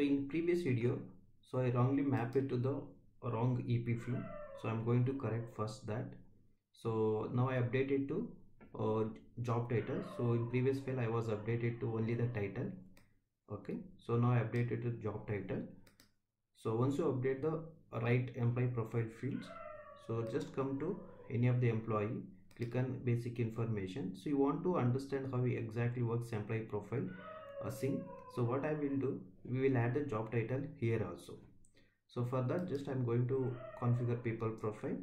So in previous video, so I wrongly mapped it to the wrong EP field. So I'm going to correct first that. So now I update it to job title. So in previous file I was updated to only the title. Okay, so now I updated to job title. So once you update the right employee profile fields, so just come to any of the employee, click on basic information. So you want to understand how exactly works employee profile sync. So what I will do, we will add the job title here also. So for that, just I'm going to configure people profile.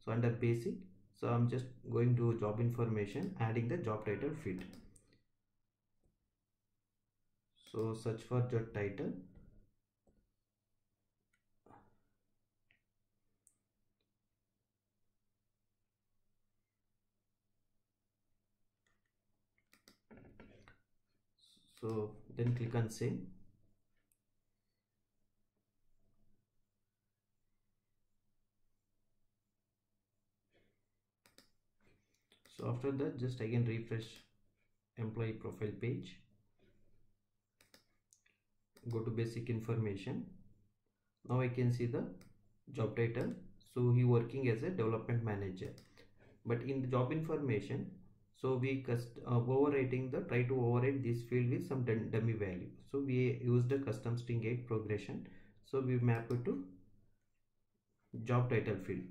So under basic, so I'm just going to job information, adding the job title field. So search for job title. So then click on save. So after that, just again refresh employee profile page, go to basic information. Now I can see the job title. So he working as a development manager, but in the job information, so we overwriting the try to overwrite this field with some dummy value. So we use the custom string 8 progression. So we map it to job title field.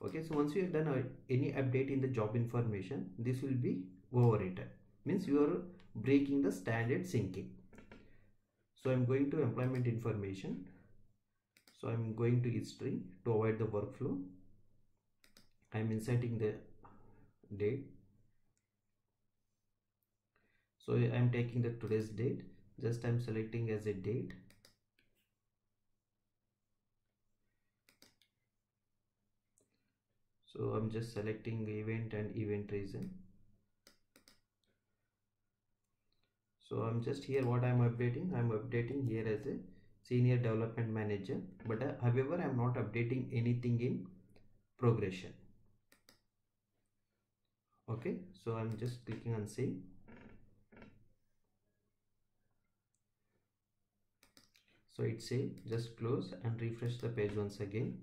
Okay, so once you have done any update in the job information, this will be overwritten, means you are breaking the standard syncing. So I'm going to employment information. So I'm going to history to avoid the workflow. I'm inserting the date. So I'm taking the today's date. Just I'm selecting as a date. So I'm just selecting event and event reason. So I'm just here what I'm updating here as a senior development manager, but however I'm not updating anything in progression. Okay, so I'm just clicking on save. So it say just close and refresh the page once again.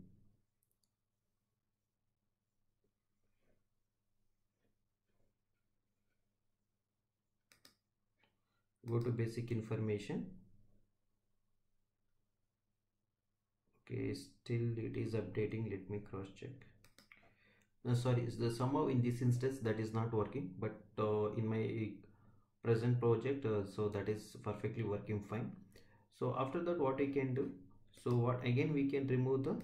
Go to basic information. Okay, still it is updating. Let me cross check. Sorry, somehow in this instance that is not working, but in my present project, so that is perfectly working fine. So after that, what I can do? So what again we can remove the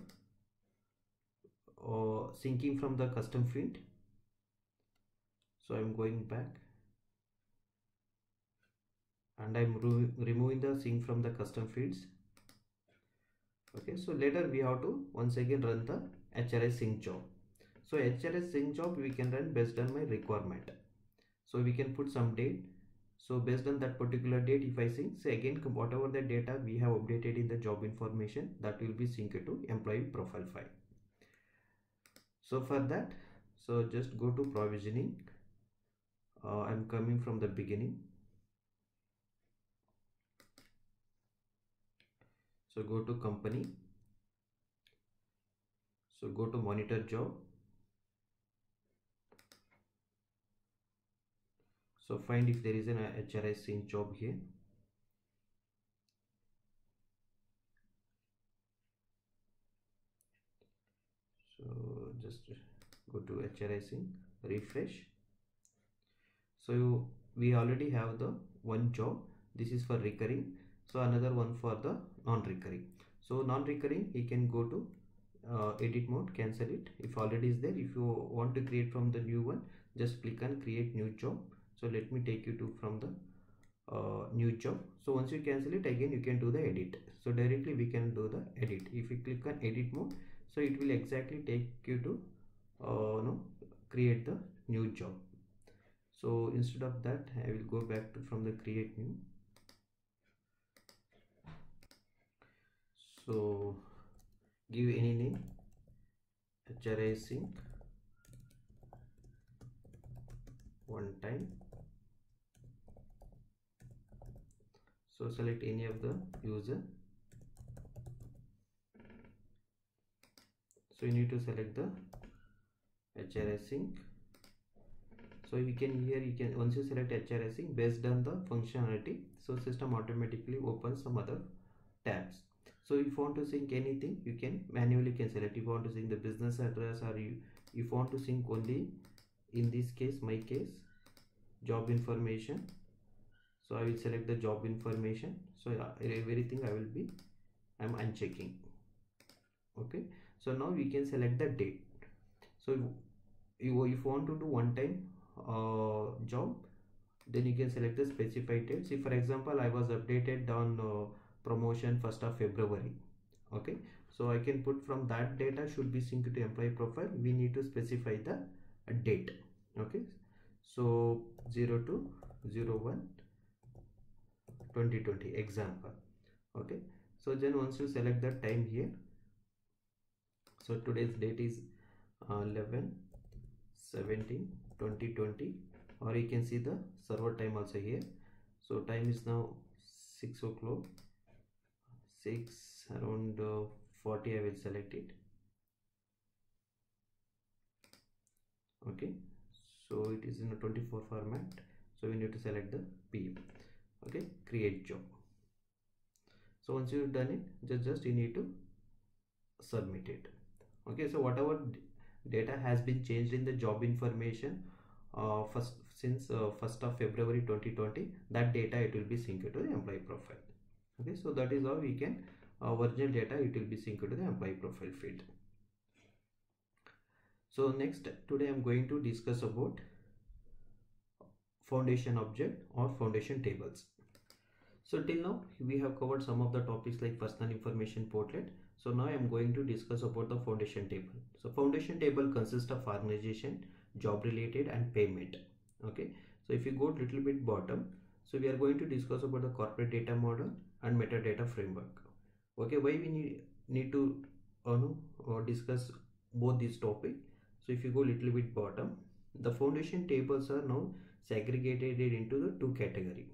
syncing from the custom field. So I'm going back and I'm removing the sync from the custom fields. Okay, so later we have to once again run the HRS sync job. So HRS sync job we can run based on my requirement. So we can put some date. So based on that particular date, if I sync, say again whatever the data we have updated in the job information, that will be synced to employee profile file. So for that, so just go to provisioning. I'm coming from the beginning. So go to company. So go to monitor job. So find if there is an HRS sync job here. So just go to HRS sync, refresh. So we already have the one job. This is for recurring. So another one for the non-recurring. So non-recurring, you can go to edit mode, cancel it if already is there. If you want to create from the new one, just click on create new job. So let me take you to from the new job. So once you cancel it, again you can do the edit. So directly we can do the edit. If you click on edit mode, so it will exactly take you to no, create the new job. So instead of that, I will go back to from the create new. So give any name, HRS sync one time. So select any of the user. So you need to select the HRS sync. So you can here you can once you select HRS sync, based on the functionality, so system automatically opens some other tabs. So if you want to sync anything, you can manually can select. If you want to sync the business address, or you want to sync only, in this case, my case, job information. So I will select the job information. So everything I'm unchecking. Okay, so now we can select the date. So if you want to do one time job, then you can select the specified date. See, for example, I was updated on promotion 1st of February. Okay, so I can put from that data should be synced to employee profile. We need to specify the date. Okay, so 02/01/2020 example. Okay, so then once you select the time here, so today's date is 11/17/2020, or you can see the server time also here. So time is now 6 o'clock, 6 around 40. I will select it. Okay, so it is in a 24 format, so we need to select the PM. Okay, create job. So once you've done it, just you need to submit it. Okay, so whatever data has been changed in the job information since 1st of February 2020, that data it will be synced to the employee profile. Okay, so that is how we can original data it will be synced to the employee profile field. So next, today I'm going to discuss about foundation object or foundation tables. So till now we have covered some of the topics like personal information portlet. So now I am going to discuss about the foundation table. So foundation table consists of organization, job related, and payment. Okay, so if you go little bit bottom, so we are going to discuss about the corporate data model and metadata framework. Okay, why we need to discuss both these topics. So if you go little bit bottom, the foundation tables are now segregated into the two categories.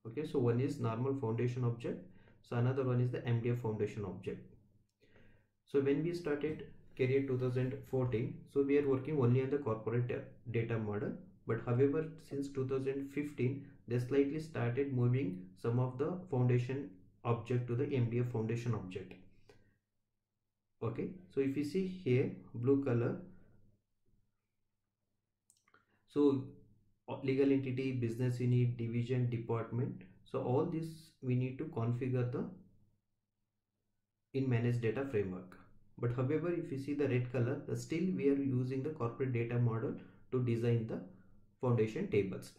Okay, so one is normal foundation object, so another one is the MDF foundation object. So when we started career 2014, so we are working only on the corporate data model, but however since 2015 they slightly started moving some of the foundation object to the MDF foundation object. Okay, so if you see here blue color, so legal entity, business unit, division, department, so all this we need to configure the in managed data framework. But however, if you see the red color, still we are using the corporate data model to design the foundation tables.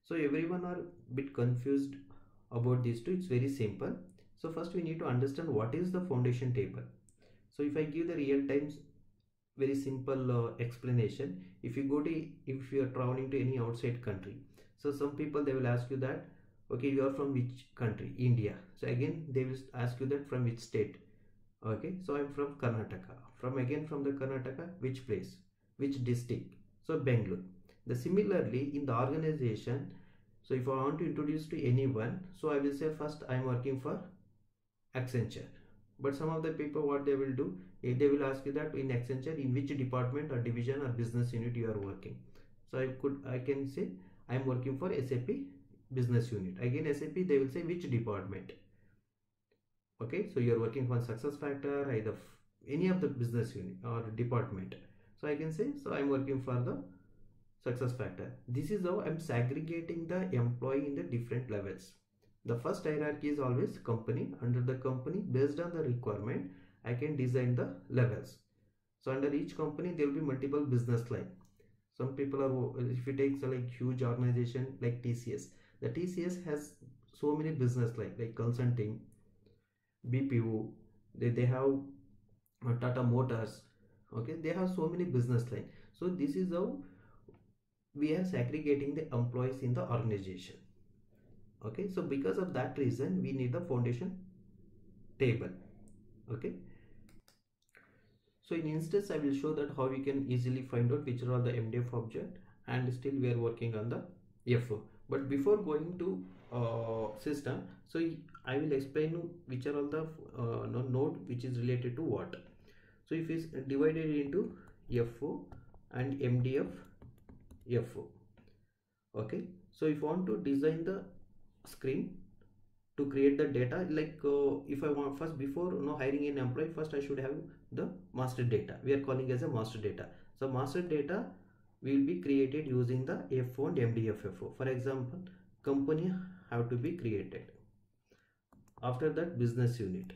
So everyone are bit confused about these two. It's very simple. So first we need to understand what is the foundation table. So if I give the real time very simple explanation, if you are traveling to any outside country, so some people they will ask you that, okay, you are from which country? India. So again they will ask you that from which state. Okay, so I'm from Karnataka. From the Karnataka, which place, which district? So Bangalore. Similarly in the organization, so if I want to introduce to anyone, so I will say first I'm working for Accenture. But some of the people, what they will do, they will ask you that in Accenture, in which department or division or business unit you are working. So I can say I'm working for SAP business unit. Again SAP, they will say which department. Okay, so you are working for SuccessFactors, either any of the business unit or department. So I can say, so I'm working for the SuccessFactors. This is how I'm segregating the employee in the different levels. The first hierarchy is always company. Under the company, based on the requirement, I can design the levels. So under each company, there will be multiple business line. Some people are, if you take like huge organization like TCS, the TCS has so many business like consulting, BPO, they have Tata Motors. Okay, they have so many business line. So this is how we are segregating the employees in the organization. Okay, so because of that reason we need the foundation table. Okay, so in instance I will show that how we can easily find out which are all the MDF object, and still we are working on the FO. But before going to system, so I will explain which are all the node which is related to what. So if it's divided into FO and MDF FO. Okay, so if you want to design the screen to create the data, like if I want first, before hiring an employee, first I should have the master data. We are calling as a master data. So master data will be created using the FO and MDF FO. For example, company have to be created. After that, business unit.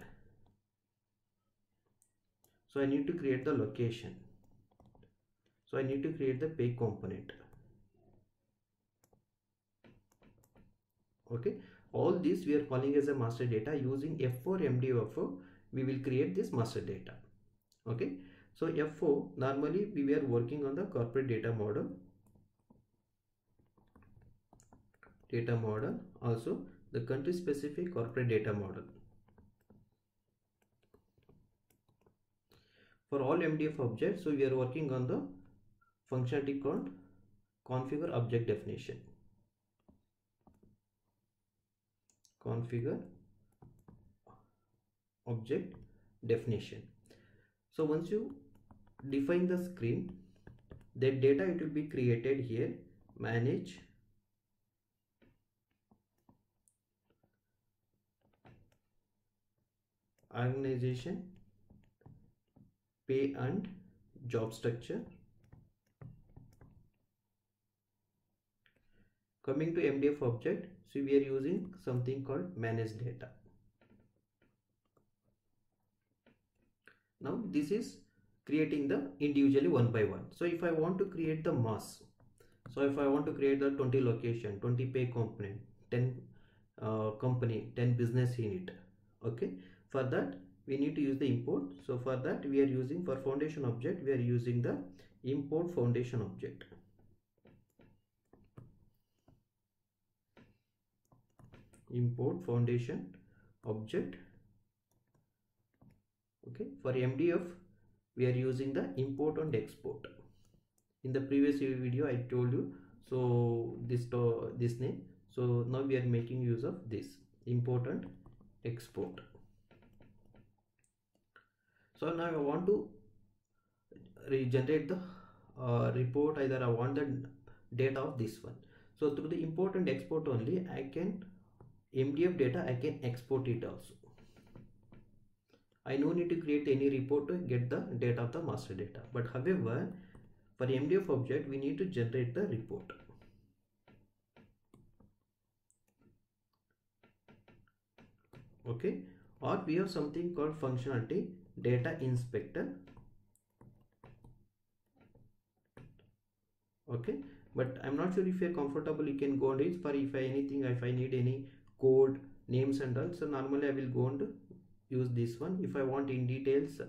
So I need to create the location. So I need to create the pay component. Okay, all this we are calling as a master data. Using F4 MDFO, we will create this master data. Okay, so F4, normally we were working on the corporate data model, also the country specific corporate data model. For all MDF objects, so we are working on the functionality called configure object definition. Configure object definition. So once you define the screen, the data it will be created here. Manage organization, pay and job structure. Coming to MDF object, so we are using something called manage data. Now this is creating the individually one by one. So if I want to create the mass, so if I want to create the 20 location, 20 pay component, 10 company, 10 business unit. Okay, for that we need to use the import. So for that we are using, for foundation object, we are using the import foundation object. Import foundation object. Okay, for MDF we are using the import and export. In the previous video I told you, so this name. So now we are making use of this import and export. So now I want to regenerate the report. Either I want the data of this one. So through the import and export only, I can MDF data I can export it also. I no need to create any report to get the data of the master data. But however, for MDF object we need to generate the report. Okay, or we have something called functionality data inspector. Okay, but I'm not sure if you're comfortable, you can go on it. For if I need any code names and all, so normally I will go and use this one. If I want in details